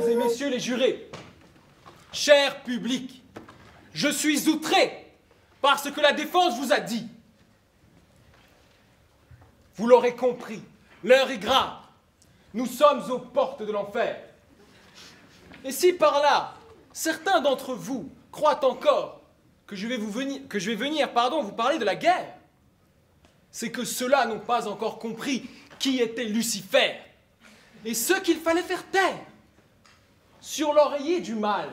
et messieurs les jurés, cher public, je suis outré par ce que la défense vous a dit. Vous l'aurez compris, l'heure est grave. Nous sommes aux portes de l'enfer. Et si par là, certains d'entre vous croient encore que je vais venir vous parler de la guerre, c'est que ceux-là n'ont pas encore compris qui était Lucifer et ce qu'il fallait faire taire. Sur l'oreiller du mal,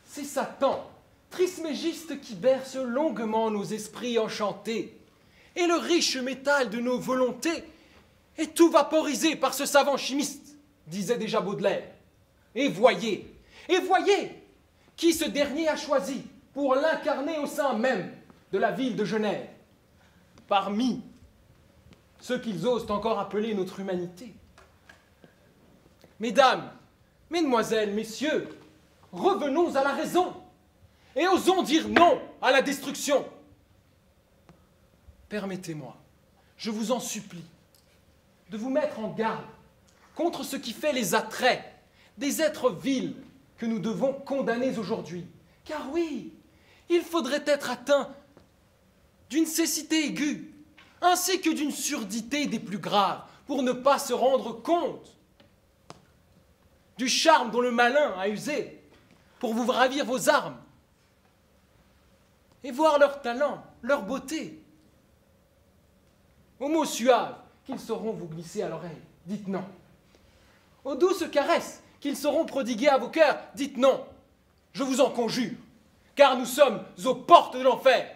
c'est Satan, Trismégiste, qui berce longuement nos esprits enchantés, et le riche métal de nos volontés est tout vaporisé par ce savant chimiste, disait déjà Baudelaire. Et voyez, qui ce dernier a choisi pour l'incarner au sein même de la ville de Genève, parmi ceux qu'ils osent encore appeler notre humanité. Mesdames, mesdemoiselles, messieurs, revenons à la raison et osons dire non à la destruction. Permettez-moi, je vous en supplie, de vous mettre en garde contre ce qui fait les attraits des êtres vils que nous devons condamner aujourd'hui. Car oui, il faudrait être atteint d'une cécité aiguë, ainsi que d'une surdité des plus graves, pour ne pas se rendre compte du charme dont le malin a usé pour vous ravir vos armes, et voir leur talent, leur beauté. Aux mots suaves qu'ils sauront vous glisser à l'oreille, dites non. Aux douces caresses qu'ils sauront prodiguer à vos cœurs, dites non. Je vous en conjure, car nous sommes aux portes de l'enfer.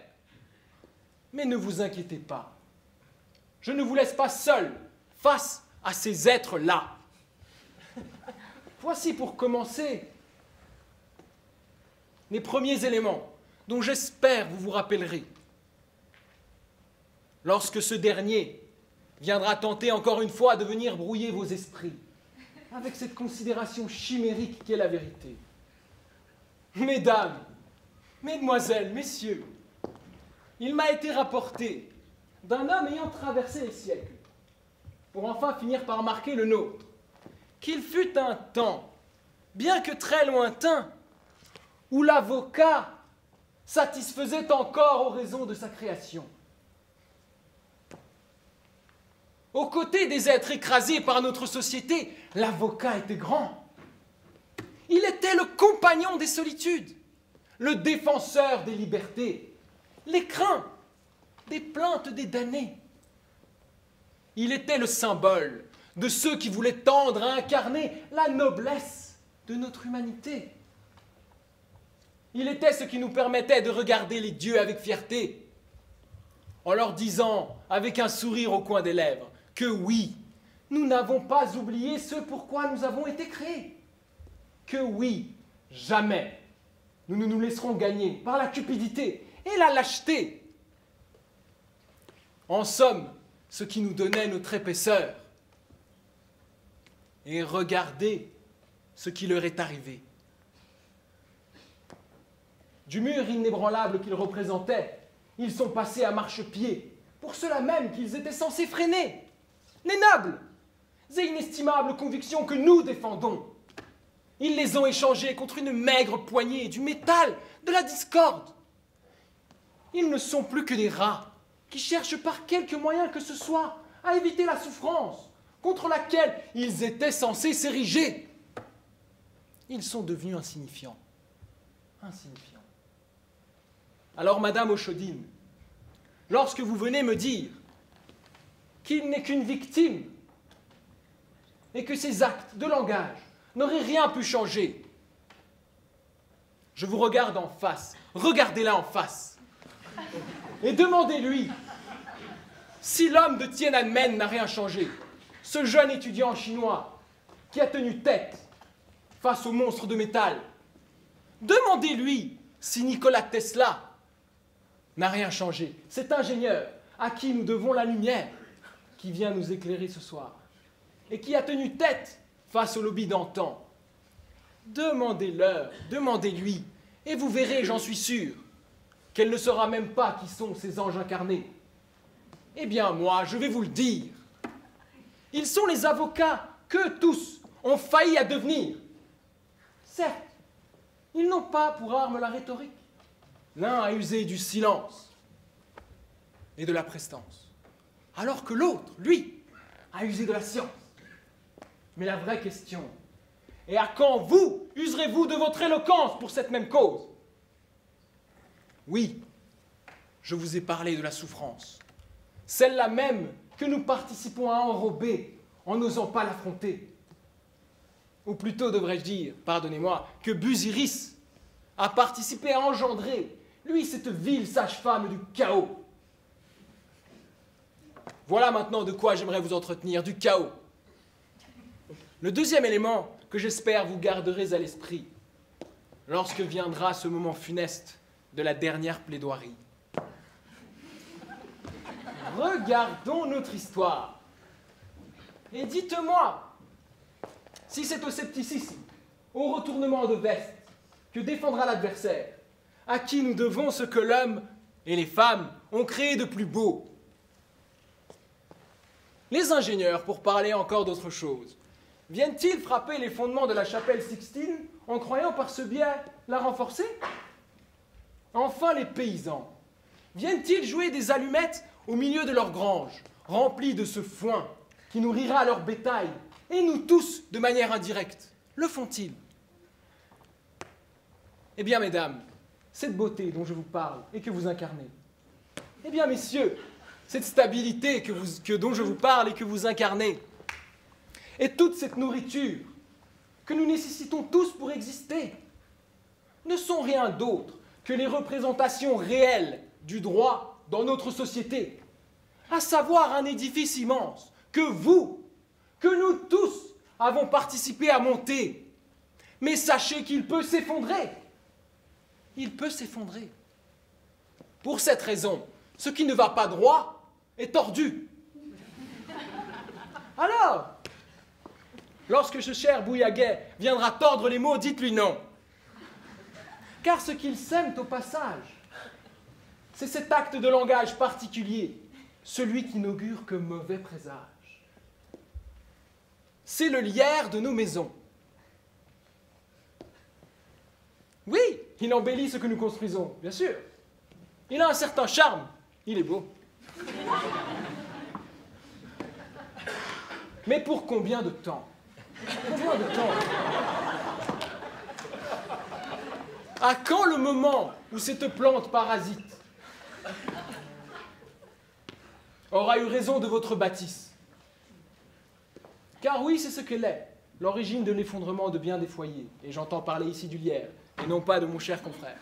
Mais ne vous inquiétez pas, je ne vous laisse pas seul face à ces êtres-là. Voici pour commencer les premiers éléments dont j'espère vous vous rappellerez. Lorsque ce dernier viendra tenter encore une fois de venir brouiller vos esprits avec cette considération chimérique qu'est la vérité. Mesdames, mesdemoiselles, messieurs, il m'a été rapporté d'un homme ayant traversé les siècles, pour enfin finir par marquer le nôtre, qu'il fut un temps, bien que très lointain, où l'avocat satisfaisait encore aux raisons de sa création. Aux côtés des êtres écrasés par notre société, l'avocat était grand. Il était le compagnon des solitudes, le défenseur des libertés, l'écrin des plaintes des damnés. Il était le symbole de ceux qui voulaient tendre à incarner la noblesse de notre humanité. Il était ce qui nous permettait de regarder les dieux avec fierté, en leur disant, avec un sourire au coin des lèvres, que oui, nous n'avons pas oublié ce pourquoi nous avons été créés. Que oui, jamais, nous ne nous laisserons gagner par la cupidité et la lâcheté. En somme, ce qui nous donnait notre épaisseur. Et regardez ce qui leur est arrivé. Du mur inébranlable qu'ils représentaient, ils sont passés à marchepied, pour cela même qu'ils étaient censés freiner. Les nobles et inestimables convictions que nous défendons, ils les ont échangées contre une maigre poignée du métal de la discorde. Ils ne sont plus que des rats qui cherchent par quelque moyen que ce soit à éviter la souffrance contre laquelle ils étaient censés s'ériger. Ils sont devenus insignifiants. Insignifiants. Alors, Madame Ochodine, lorsque vous venez me dire qu'il n'est qu'une victime et que ses actes de langage n'auraient rien pu changer, je vous regarde en face, regardez-la en face, et demandez-lui si l'homme de Tiananmen n'a rien changé, ce jeune étudiant chinois qui a tenu tête face au monstre de métal. Demandez-lui si Nikola Tesla n'a rien changé, cet ingénieur à qui nous devons la lumière, qui vient nous éclairer ce soir, et qui a tenu tête face au lobby d'antan. Demandez-leur, demandez-lui, et vous verrez, j'en suis sûr, qu'elle ne saura même pas qui sont ces anges incarnés. Eh bien, moi, je vais vous le dire. Ils sont les avocats que tous ont failli à devenir. Certes, ils n'ont pas pour arme la rhétorique. L'un a usé du silence et de la prestance, alors que l'autre, lui, a usé de la science. Mais la vraie question est à quand vous userez-vous de votre éloquence pour cette même cause? Oui, je vous ai parlé de la souffrance, celle-là même que nous participons à enrober en n'osant pas l'affronter. Ou plutôt, devrais-je dire, pardonnez-moi, que Busiris a participé à engendrer, lui, cette vile sage-femme du chaos. Voilà maintenant de quoi j'aimerais vous entretenir, du chaos. Le deuxième élément que j'espère vous garderez à l'esprit lorsque viendra ce moment funeste de la dernière plaidoirie. Regardons notre histoire et dites-moi si c'est au scepticisme, au retournement de veste que défendra l'adversaire, à qui nous devons ce que l'homme et les femmes ont créé de plus beau. Les ingénieurs, pour parler encore d'autre chose, viennent-ils frapper les fondements de la chapelle Sixtine en croyant par ce biais la renforcer? Enfin, les paysans, viennent-ils jouer des allumettes au milieu de leur grange, remplie de ce foin qui nourrira leur bétail, et nous tous de manière indirecte? Le font-ils? Eh bien, mesdames, cette beauté dont je vous parle et que vous incarnez, eh bien, messieurs, cette stabilité dont je vous parle et que vous incarnez, et toute cette nourriture que nous nécessitons tous pour exister, ne sont rien d'autre que les représentations réelles du droit dans notre société, à savoir un édifice immense que nous tous avons participé à monter. Mais sachez qu'il peut s'effondrer. Il peut s'effondrer. Pour cette raison, ce qui ne va pas droit est tordu. Alors, lorsque ce cher Bouillaguet viendra tordre les mots, dites-lui non. Car ce qu'il sème au passage, c'est cet acte de langage particulier, celui qui n'augure que mauvais présage. C'est le lierre de nos maisons. Oui, il embellit ce que nous construisons, bien sûr. Il a un certain charme, il est beau. Mais pour combien de temps? Combien de temps? À quand le moment où cette plante parasite aura eu raison de votre bâtisse? Car oui, c'est ce qu'elle est, l'origine de l'effondrement de bien des foyers. Et j'entends parler ici du lierre, et non pas de mon cher confrère.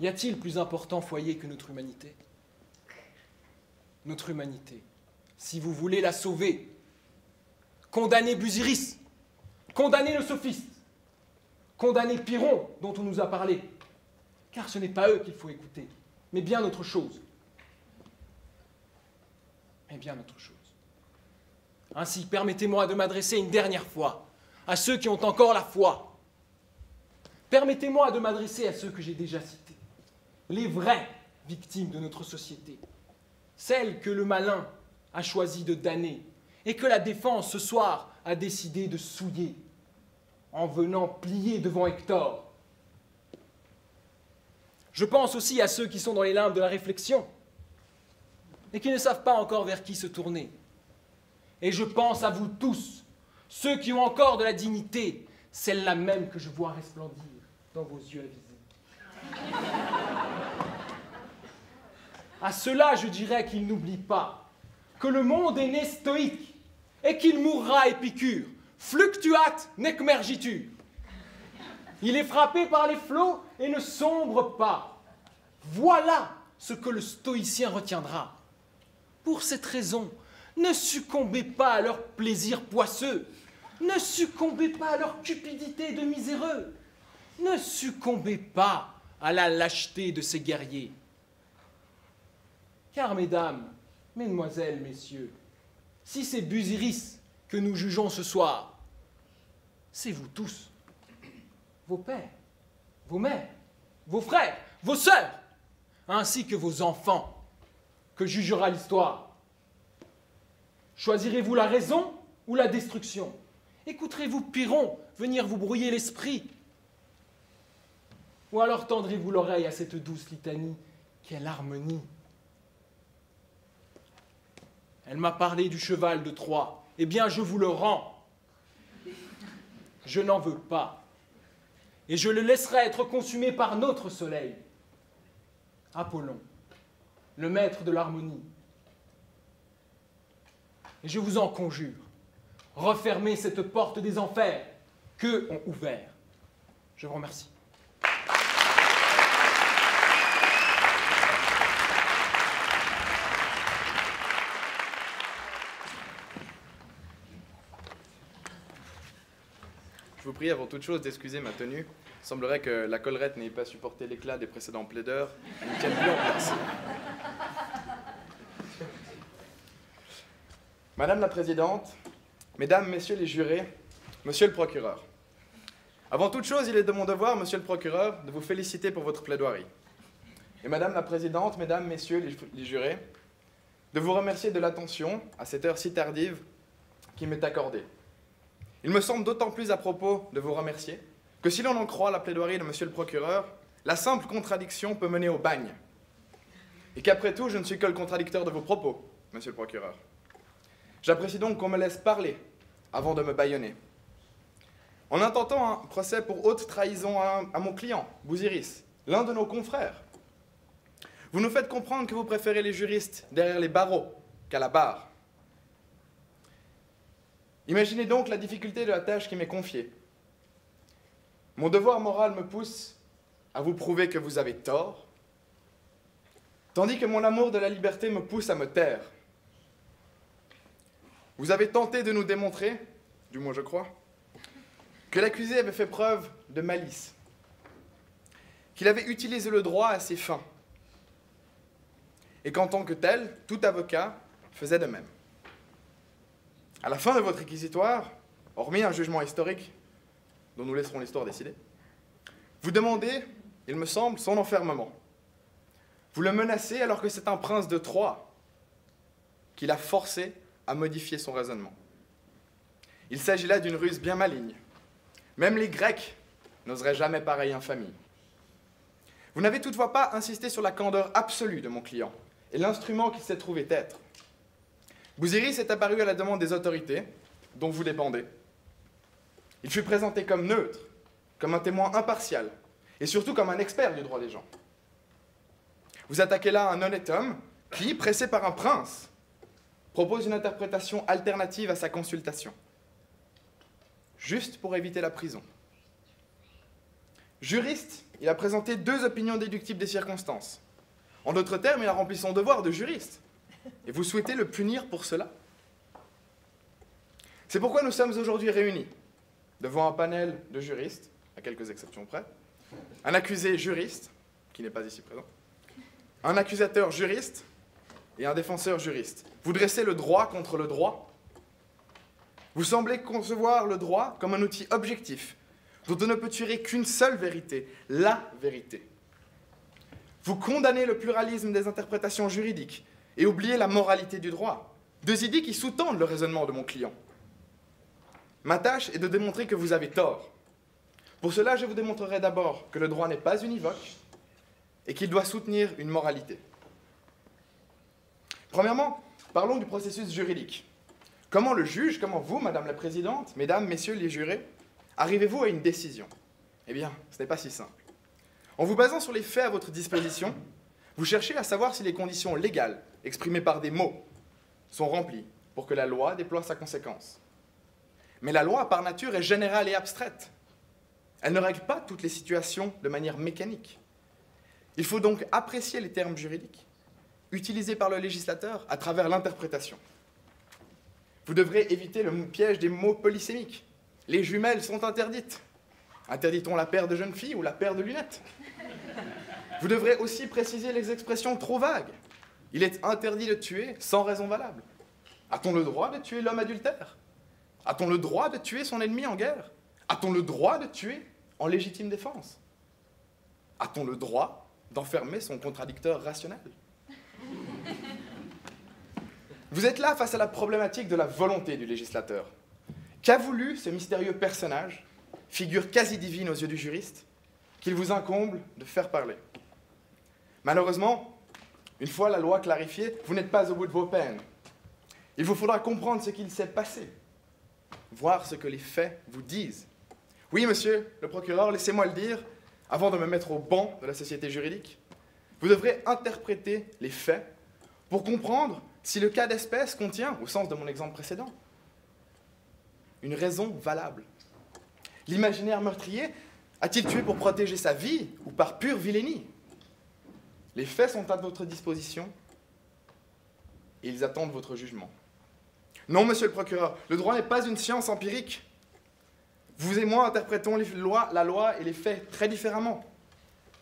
Y a-t-il plus important foyer que notre humanité? Notre humanité, si vous voulez la sauver, condamnez Busiris, condamnez le sophiste, condamnez Pyrrhon, dont on nous a parlé, car ce n'est pas eux qu'il faut écouter, mais bien autre chose. Mais bien autre chose. Ainsi, permettez-moi de m'adresser une dernière fois à ceux qui ont encore la foi. Permettez-moi de m'adresser à ceux que j'ai déjà cités, les vraies victimes de notre société, celles que le malin a choisi de damner et que la défense ce soir a décidé de souiller en venant plier devant Hector. Je pense aussi à ceux qui sont dans les limbes de la réflexion et qui ne savent pas encore vers qui se tourner. Et je pense à vous tous, ceux qui ont encore de la dignité, celle-là même que je vois resplendir dans vos yeux avisés. À cela, je dirais qu'ils n'oublient pas que le monde est né stoïque et qu'il mourra Épicure. Fluctuat nec mergitur. Il est frappé par les flots et ne sombre pas. Voilà ce que le stoïcien retiendra. Pour cette raison, ne succombez pas à leurs plaisirs poisseux. Ne succombez pas à leur cupidité de miséreux. Ne succombez pas à la lâcheté de ces guerriers. Car, mesdames, mesdemoiselles, messieurs, si c'est Busiris que nous jugeons ce soir, c'est vous tous, vos pères, vos mères, vos frères, vos sœurs, ainsi que vos enfants, que jugera l'histoire. Choisirez-vous la raison ou la destruction? Écouterez-vous Pyrrhon venir vous brouiller l'esprit? Ou alors tendrez-vous l'oreille à cette douce litanie qu'est l'harmonie? Elle m'a parlé du cheval de Troie. Eh bien, je vous le rends. Je n'en veux pas. Et je le laisserai être consumé par notre soleil. Apollon, le maître de l'harmonie. Et je vous en conjure, refermez cette porte des enfers qu'eux ont ouvert. Je vous remercie. Je vous prie avant toute chose d'excuser ma tenue. Il semblerait que la collerette n'ait pas supporté l'éclat des précédents plaideurs. Ils ne tiennent plus en place. Madame la Présidente, Mesdames, Messieurs les jurés, Monsieur le Procureur. Avant toute chose, il est de mon devoir, Monsieur le Procureur, de vous féliciter pour votre plaidoirie. Et Madame la Présidente, Mesdames, Messieurs les jurés, de vous remercier de l'attention, à cette heure si tardive, qui m'est accordée. Il me semble d'autant plus à propos de vous remercier que si l'on en croit la plaidoirie de Monsieur le Procureur, la simple contradiction peut mener au bagne. Et qu'après tout, je ne suis que le contradicteur de vos propos, Monsieur le Procureur. J'apprécie donc qu'on me laisse parler avant de me bâillonner. En intentant un procès pour haute trahison à mon client, Bousiris, l'un de nos confrères, vous nous faites comprendre que vous préférez les juristes derrière les barreaux qu'à la barre. Imaginez donc la difficulté de la tâche qui m'est confiée. Mon devoir moral me pousse à vous prouver que vous avez tort, tandis que mon amour de la liberté me pousse à me taire. Vous avez tenté de nous démontrer, du moins je crois, que l'accusé avait fait preuve de malice, qu'il avait utilisé le droit à ses fins, et qu'en tant que tel, tout avocat faisait de même. À la fin de votre réquisitoire, hormis un jugement historique dont nous laisserons l'histoire décider, vous demandez, il me semble, son enfermement. Vous le menacez alors que c'est un prince de Troie qui l'a forcé à modifier son raisonnement. Il s'agit là d'une ruse bien maligne. Même les Grecs n'oseraient jamais pareille infamie. Vous n'avez toutefois pas insisté sur la candeur absolue de mon client et l'instrument qu'il s'est trouvé être. Bousiris est apparu à la demande des autorités, dont vous dépendez. Il fut présenté comme neutre, comme un témoin impartial, et surtout comme un expert du droit des gens. Vous attaquez là un honnête homme qui, pressé par un prince, propose une interprétation alternative à sa consultation, juste pour éviter la prison. Juriste, il a présenté 2 opinions déductibles des circonstances. En d'autres termes, il a rempli son devoir de juriste. Et vous souhaitez le punir pour cela? C'est pourquoi nous sommes aujourd'hui réunis devant un panel de juristes, à quelques exceptions près, un accusé juriste, qui n'est pas ici présent, un accusateur juriste et un défenseur juriste. Vous dressez le droit contre le droit. Vous semblez concevoir le droit comme un outil objectif, dont on ne peut tirer qu'une seule vérité, la vérité. Vous condamnez le pluralisme des interprétations juridiques et oubliez la moralité du droit, 2 idées qui sous-tendent le raisonnement de mon client. Ma tâche est de démontrer que vous avez tort. Pour cela, je vous démontrerai d'abord que le droit n'est pas univoque et qu'il doit soutenir une moralité. Premièrement, parlons du processus juridique. Comment le juge, comment vous, Madame la Présidente, Mesdames, Messieurs les jurés, arrivez-vous à une décision? Eh bien, ce n'est pas si simple. En vous basant sur les faits à votre disposition, vous cherchez à savoir si les conditions légales, exprimées par des mots, sont remplies pour que la loi déploie sa conséquence. Mais la loi, par nature, est générale et abstraite. Elle ne règle pas toutes les situations de manière mécanique. Il faut donc apprécier les termes juridiques, utilisés par le législateur à travers l'interprétation. Vous devrez éviter le piège des mots polysémiques. Les jumelles sont interdites. Interdit-on la paire de jeunes filles ou la paire de lunettes? Vous devrez aussi préciser les expressions trop vagues. Il est interdit de tuer sans raison valable. A-t-on le droit de tuer l'homme adultère? A-t-on le droit de tuer son ennemi en guerre? A-t-on le droit de tuer en légitime défense? A-t-on le droit d'enfermer son contradicteur rationnel? Vous êtes là face à la problématique de la volonté du législateur. Qu'a voulu ce mystérieux personnage, figure quasi divine aux yeux du juriste, qu'il vous incombe de faire parler? Malheureusement, une fois la loi clarifiée, vous n'êtes pas au bout de vos peines. Il vous faudra comprendre ce qu'il s'est passé, voir ce que les faits vous disent. Oui, monsieur le procureur, laissez-moi le dire, avant de me mettre au banc de la société juridique. Vous devrez interpréter les faits pour comprendre si le cas d'espèce contient, au sens de mon exemple précédent, une raison valable. L'imaginaire meurtrier a-t-il tué pour protéger sa vie ou par pure vilainie? Les faits sont à votre disposition et ils attendent votre jugement. Non, monsieur le procureur, le droit n'est pas une science empirique. Vous et moi interprétons la loi et les faits très différemment.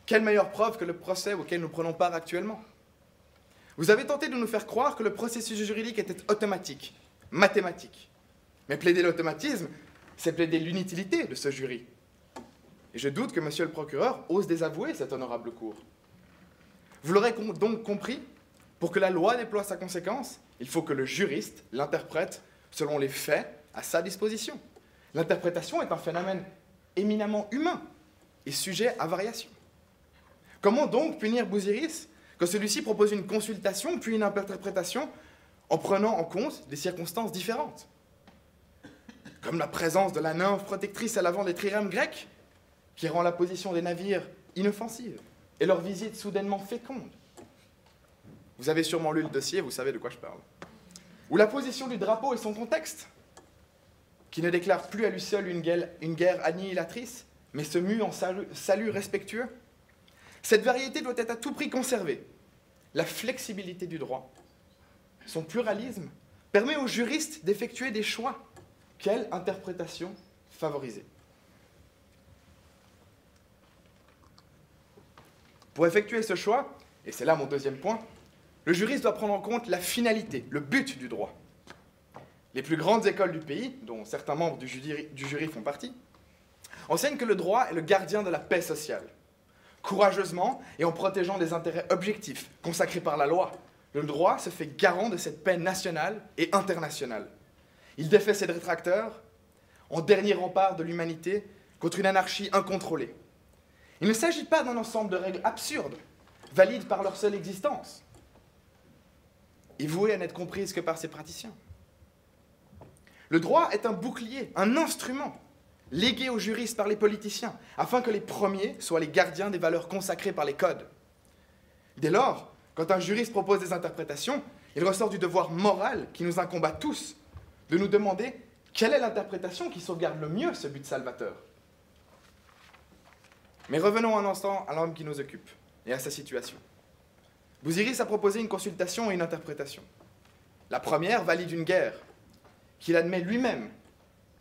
Quelle meilleure preuve que le procès auquel nous prenons part actuellement? Vous avez tenté de nous faire croire que le processus juridique était automatique, mathématique. Mais plaider l'automatisme, c'est plaider l'inutilité de ce jury. Et je doute que monsieur le procureur ose désavouer cette honorable cour. Vous l'aurez donc compris, pour que la loi déploie sa conséquence, il faut que le juriste l'interprète selon les faits à sa disposition. L'interprétation est un phénomène éminemment humain et sujet à variation. Comment donc punir Bousiris quand celui-ci propose une consultation puis une interprétation en prenant en compte des circonstances différentes? Comme la présence de la nymphe protectrice à l'avant des trirèmes grecs, qui rend la position des navires inoffensive et leur visite soudainement féconde. Vous avez sûrement lu le dossier, vous savez de quoi je parle. Ou la position du drapeau et son contexte, qui ne déclare plus à lui seul une guerre annihilatrice, mais se mue en salut respectueux. Cette variété doit être à tout prix conservée. La flexibilité du droit, son pluralisme, permet aux juristes d'effectuer des choix. Quelle interprétation favoriser? Pour effectuer ce choix, et c'est là mon deuxième point, le juriste doit prendre en compte la finalité, le but du droit. Les plus grandes écoles du pays, dont certains membres du jury font partie, enseignent que le droit est le gardien de la paix sociale. Courageusement et en protégeant des intérêts objectifs consacrés par la loi, le droit se fait garant de cette paix nationale et internationale. Il défait ses détracteurs en dernier rempart de l'humanité contre une anarchie incontrôlée. Il ne s'agit pas d'un ensemble de règles absurdes, valides par leur seule existence, et vouées à n'être comprises que par ses praticiens. Le droit est un bouclier, un instrument, légué aux juristes par les politiciens, afin que les premiers soient les gardiens des valeurs consacrées par les codes. Dès lors, quand un juriste propose des interprétations, il ressort du devoir moral qui nous incombe à tous, de nous demander quelle est l'interprétation qui sauvegarde le mieux ce but salvateur. Mais revenons un instant à l'homme qui nous occupe et à sa situation. Bousiris a proposé une consultation et une interprétation. La première valide une guerre qu'il admet lui-même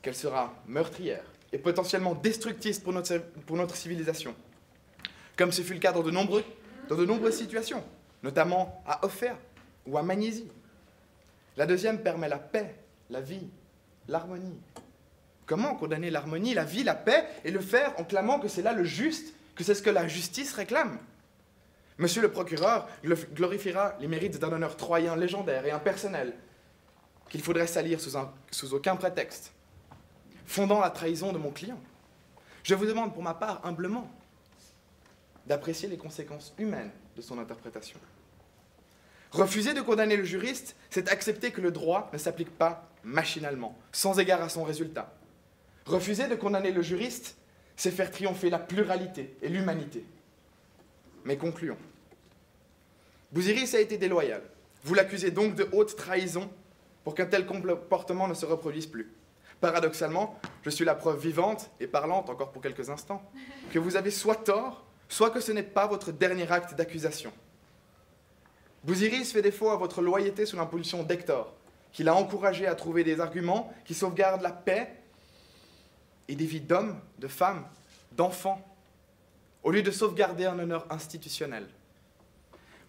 qu'elle sera meurtrière et potentiellement destructrice pour notre civilisation, comme ce fut le cas dans de nombreuses situations, notamment à Ophir ou à Magnésie. La deuxième permet la paix, la vie, l'harmonie. Comment condamner l'harmonie, la vie, la paix, et le faire en clamant que c'est là le juste, que c'est ce que la justice réclame? Monsieur le procureur glorifiera les mérites d'un honneur troyen légendaire et impersonnel qu'il faudrait salir sous aucun prétexte, fondant la trahison de mon client. Je vous demande pour ma part humblement d'apprécier les conséquences humaines de son interprétation. Refuser de condamner le juriste, c'est accepter que le droit ne s'applique pas machinalement, sans égard à son résultat. Refuser de condamner le juriste, c'est faire triompher la pluralité et l'humanité. Mais concluons. Bousiris a été déloyal. Vous l'accusez donc de haute trahison pour qu'un tel comportement ne se reproduise plus. Paradoxalement, je suis la preuve vivante et parlante, encore pour quelques instants, que vous avez soit tort, soit que ce n'est pas votre dernier acte d'accusation. Bousiris fait défaut à votre loyauté sous l'impulsion d'Hector, qui l'a encouragé à trouver des arguments qui sauvegardent la paix et des vies d'hommes, de femmes, d'enfants, au lieu de sauvegarder un honneur institutionnel.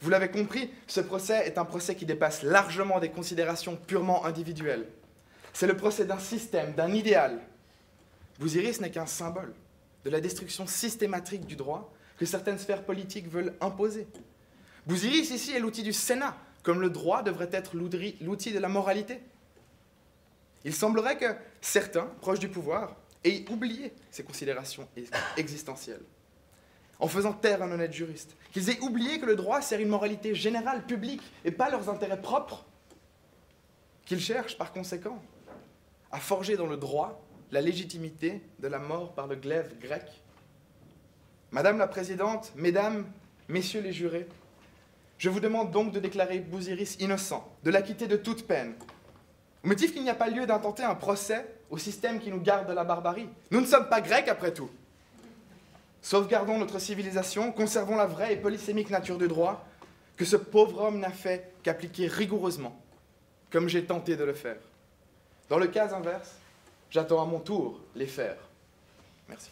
Vous l'avez compris, ce procès est un procès qui dépasse largement des considérations purement individuelles. C'est le procès d'un système, d'un idéal. Bousiris n'est qu'un symbole de la destruction systématique du droit que certaines sphères politiques veulent imposer. Bousiris ici est l'outil du Sénat, comme le droit devrait être l'outil de la moralité. Il semblerait que certains, proches du pouvoir, aient oublié ces considérations existentielles, en faisant taire un honnête juriste, qu'ils aient oublié que le droit sert une moralité générale, publique, et pas leurs intérêts propres, qu'ils cherchent, par conséquent, à forger dans le droit la légitimité de la mort par le glaive grec. Madame la Présidente, Mesdames, Messieurs les jurés, je vous demande donc de déclarer Bousiris innocent, de l'acquitter de toute peine, au motif qu'il n'y a pas lieu d'intenter un procès au système qui nous garde de la barbarie. Nous ne sommes pas grecs après tout. Sauvegardons notre civilisation, conservons la vraie et polysémique nature du droit, que ce pauvre homme n'a fait qu'appliquer rigoureusement, comme j'ai tenté de le faire. Dans le cas inverse, j'attends à mon tour les faire. Merci.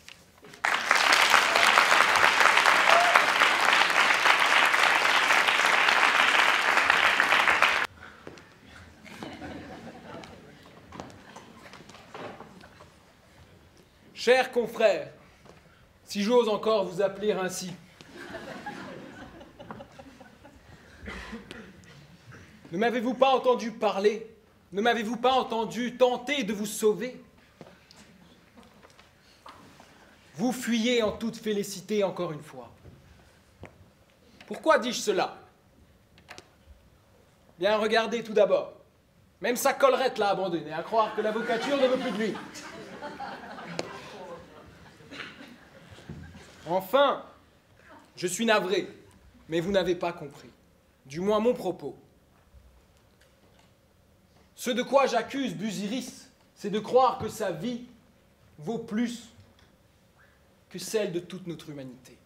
Chers confrères, si j'ose encore vous appeler ainsi, ne m'avez-vous pas entendu parler? Ne m'avez-vous pas entendu tenter de vous sauver? Vous fuyez en toute félicité encore une fois. Pourquoi dis-je cela? Bien, regardez tout d'abord. Même sa collerette l'a abandonné, à croire que l'avocature ne veut plus de lui. Enfin, je suis navré, mais vous n'avez pas compris. Du moins mon propos. Ce de quoi j'accuse Busiris, c'est de croire que sa vie vaut plus que celle de toute notre humanité.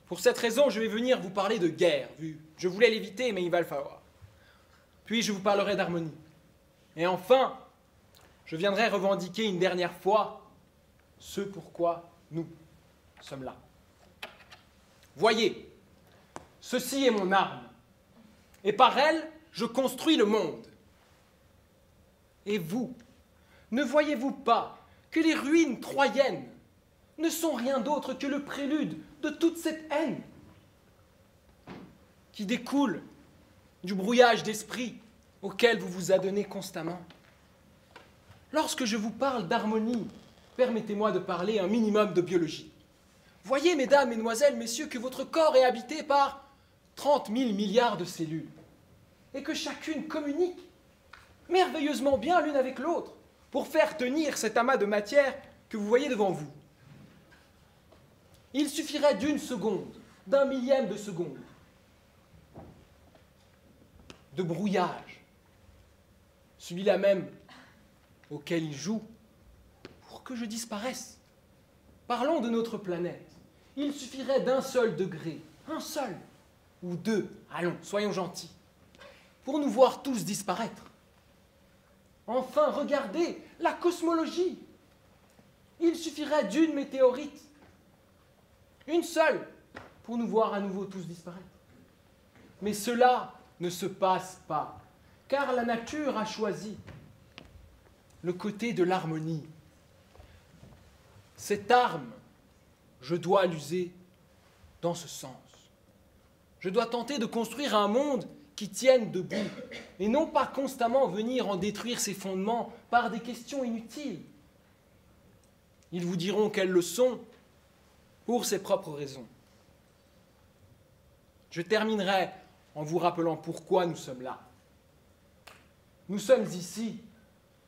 Pour cette raison, je vais venir vous parler de guerre. Je voulais l'éviter, mais il va le falloir. Puis je vous parlerai d'harmonie. Et enfin, je viendrai revendiquer une dernière fois ce pourquoi nous sommes là. Voyez, ceci est mon arme, et par elle, je construis le monde. Et vous, ne voyez-vous pas que les ruines troyennes ne sont rien d'autre que le prélude de toute cette haine qui découle du brouillage d'esprit auquel vous vous adonnez constamment? Lorsque je vous parle d'harmonie, permettez-moi de parler un minimum de biologie. Voyez, mesdames, mesdemoiselles, messieurs, que votre corps est habité par 30 000 milliards de cellules et que chacune communique merveilleusement bien l'une avec l'autre pour faire tenir cet amas de matière que vous voyez devant vous. Il suffirait d'une seconde, d'un millième de seconde, de brouillage, celui-là même auquel il joue, pour que je disparaisse. Parlons de notre planète. Il suffirait d'un seul degré, un seul, ou deux, allons, soyons gentils, pour nous voir tous disparaître. Enfin, regardez la cosmologie. Il suffirait d'une météorite, une seule, pour nous voir à nouveau tous disparaître. Mais cela ne se passe pas, car la nature a choisi le côté de l'harmonie. Cette arme, je dois l'user dans ce sens. Je dois tenter de construire un monde qui tienne debout, et non pas constamment venir en détruire ses fondements par des questions inutiles. Ils vous diront qu'elles le sont pour ses propres raisons. Je terminerai en vous rappelant pourquoi nous sommes là. Nous sommes ici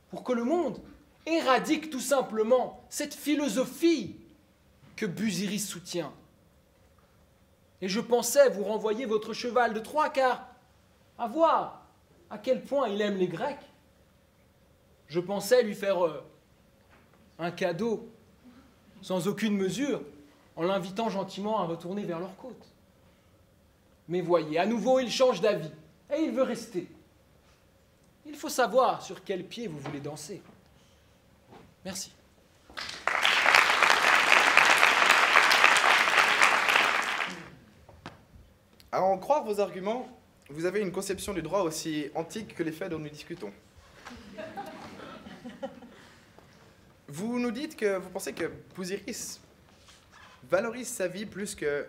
pour que le monde éradique tout simplement cette philosophie que Busiris soutient. Et je pensais vous renvoyer votre cheval de Troie, car à voir à quel point il aime les Grecs, je pensais lui faire un cadeau sans aucune mesure en l'invitant gentiment à retourner vers leur côte. Mais voyez, à nouveau il change d'avis et il veut rester. Il faut savoir sur quel pied vous voulez danser. Merci. À en croire vos arguments, vous avez une conception du droit aussi antique que les faits dont nous discutons. Vous nous dites que vous pensez que Bousiris valorise sa vie plus que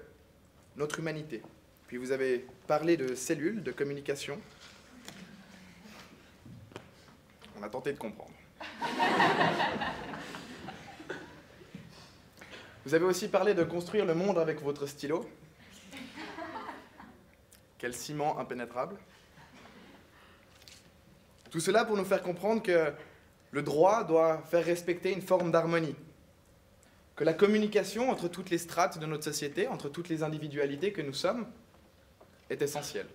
notre humanité. Puis vous avez parlé de cellules, de communication. On a tenté de comprendre. Vous avez aussi parlé de construire le monde avec votre stylo. Quel ciment impénétrable. Tout cela pour nous faire comprendre que le droit doit faire respecter une forme d'harmonie, que la communication entre toutes les strates de notre société, entre toutes les individualités que nous sommes, est essentielle.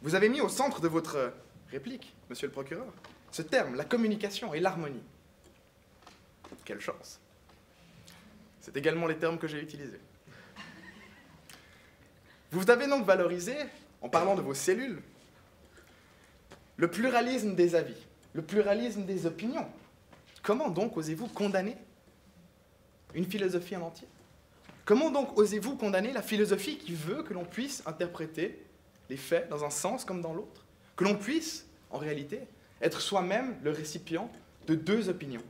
Vous avez mis au centre de votre réplique, monsieur le procureur, ce terme, la communication et l'harmonie. Quelle chance! C'est également les termes que j'ai utilisés. Vous avez donc valorisé, en parlant de vos cellules, le pluralisme des avis, le pluralisme des opinions. Comment donc osez-vous condamner une philosophie en entier? Comment donc osez-vous condamner la philosophie qui veut que l'on puisse interpréter les faits dans un sens comme dans l'autre? Que l'on puisse, en réalité, être soi-même le récipient de deux opinions.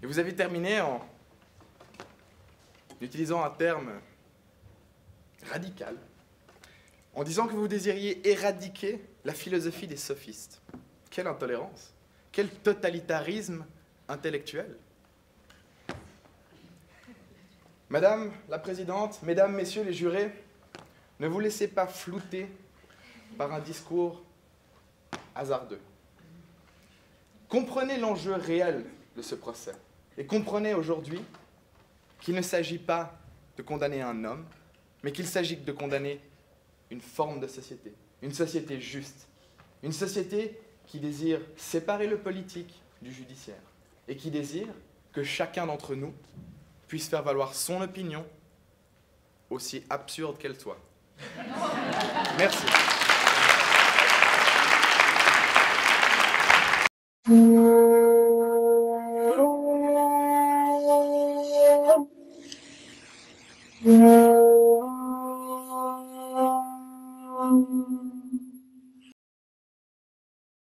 Et vous avez terminé en utilisant un terme radical, en disant que vous désiriez éradiquer la philosophie des sophistes. Quelle intolérance! Quel totalitarisme intellectuel! Madame la Présidente, Mesdames, Messieurs les jurés, ne vous laissez pas flouter par un discours hasardeux. Comprenez l'enjeu réel de ce procès et comprenez aujourd'hui qu'il ne s'agit pas de condamner un homme, mais qu'il s'agit de condamner une forme de société, une société juste, une société qui désire séparer le politique du judiciaire et qui désire que chacun d'entre nous puisse faire valoir son opinion, aussi absurde qu'elle soit. Merci. Yeah.